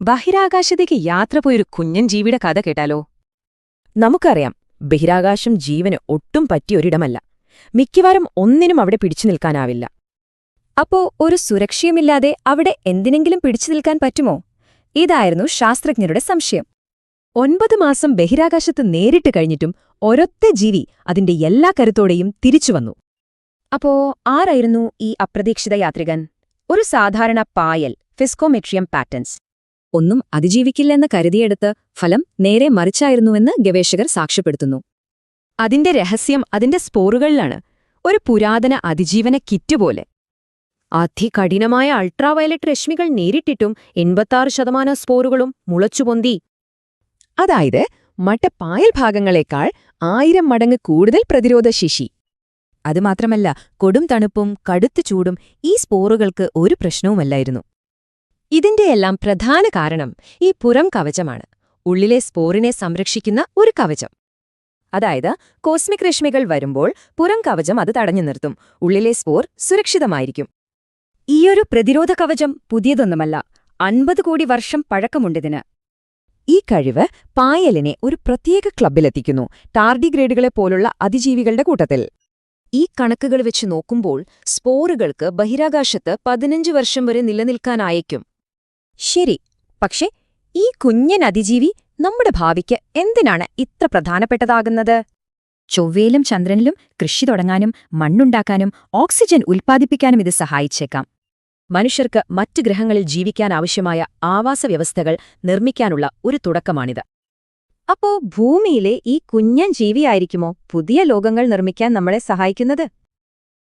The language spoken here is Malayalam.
ബഹിരാകാശത്തേക്ക് യാത്ര പോയൊരു കുഞ്ഞൻ ജീവിയുടെ കഥ കേട്ടാലോ? നമുക്കറിയാം, ബഹിരാകാശം ജീവന് ഒട്ടും പറ്റിയൊരിടമല്ല. മിക്കവാറും ഒന്നിനും അവിടെ പിടിച്ചു നിൽക്കാനാവില്ല. അപ്പോ ഒരു സുരക്ഷയുമില്ലാതെ അവിടെ എന്തിനെങ്കിലും പിടിച്ചു നിൽക്കാൻ പറ്റുമോ? ഇതായിരുന്നു ശാസ്ത്രജ്ഞരുടെ സംശയം. 9 മാസം ബഹിരാകാശത്ത് നേരിട്ട് കഴിഞ്ഞിട്ടും ഒരൊറ്റ ജീവി അതിന്റെ എല്ലാ കരുത്തോടെയും തിരിച്ചുവന്നു. അപ്പോ ആരായിരുന്നു ഈ അപ്രതീക്ഷിത യാത്രികൻ? ഒരു സാധാരണ പായൽ, ഫിസ്കോമെട്രിയം പാറ്റൻസ്. ഒന്നും അതിജീവിക്കില്ലെന്ന് കരുതിയെടുത്ത് ഫലം നേരെ മറിച്ചായിരുന്നുവെന്ന് ഗവേഷകർ സാക്ഷ്യപ്പെടുത്തുന്നു. അതിന്റെ രഹസ്യം അതിന്റെ സ്പോറുകളിലാണ്. ഒരു പുരാതന അതിജീവന കിറ്റ് പോലെ. അതികഠിനമായ അൾട്രാവയലറ്റ് രശ്മികൾ നേരിട്ടിട്ടും 86% സ്പോറുകളും മുളച്ചുപൊന്തി. അതായത് മറ്റ് പായൽ ഭാഗങ്ങളെക്കാൾ 1000 മടങ്ങ് കൂടുതൽ പ്രതിരോധശേഷി. അതുമാത്രമല്ല, കൊടും തണുപ്പും കടുത്ത ചൂടും ഈ സ്പോറുകൾക്ക് ഒരു പ്രശ്നവുമല്ലായിരുന്നു. ഇതിന്റെയെല്ലാം പ്രധാന കാരണം ഈ പുറം കവചമാണ്. ഉള്ളിലെ സ്പോറിനെ സംരക്ഷിക്കുന്ന ഒരു കവചം. അതായത് കോസ്മിക് രശ്മികൾ വരുമ്പോൾ പുറം കവചം അത് തടഞ്ഞു നിർത്തും. ഉള്ളിലെ സ്പോർ സുരക്ഷിതമായിരിക്കും. ഈയൊരു പ്രതിരോധ കവചം പുതിയതൊന്നുമല്ല. 50 കോടി വർഷം പഴക്കമുണ്ടിതിന്. ഈ കഴിവ് പായലിനെ ഒരു പ്രത്യേക ക്ലബ്ബിലെത്തിക്കുന്നു, ടാർഡിഗ്രേഡുകളെ പോലുള്ള അതിജീവികളുടെ കൂട്ടത്തിൽ. ഈ കണക്കുകൾ വെച്ച് നോക്കുമ്പോൾ സ്പോറുകൾക്ക് ബഹിരാകാശത്ത് 15 വർഷം വരെ നിലനിൽക്കാനായേക്കും. ശരി, പക്ഷേ ഈ കുഞ്ഞൻ അതിജീവി നമ്മുടെ ഭാവിക്ക് എന്തിനാണ് ഇത്ര പ്രധാനപ്പെട്ടതാകുന്നത്? ചൊവ്വയിലും ചന്ദ്രനിലും കൃഷി തുടങ്ങാനും മണ്ണുണ്ടാക്കാനും ഓക്സിജൻ ഉൽപ്പാദിപ്പിക്കാനും ഇത് സഹായിച്ചേക്കാം. മനുഷ്യർക്ക് മറ്റ് ഗ്രഹങ്ങളിൽ ജീവിക്കാനാവശ്യമായ ആവാസവ്യവസ്ഥകൾ നിർമ്മിക്കാനുള്ള ഒരു തുടക്കമാണിത്. അപ്പോ ഭൂമിയിലെ ഈ കുഞ്ഞൻ ജീവിയായിരിക്കുമോ പുതിയ ലോകങ്ങൾ നിർമ്മിക്കാൻ നമ്മളെ സഹായിക്കുന്നത്?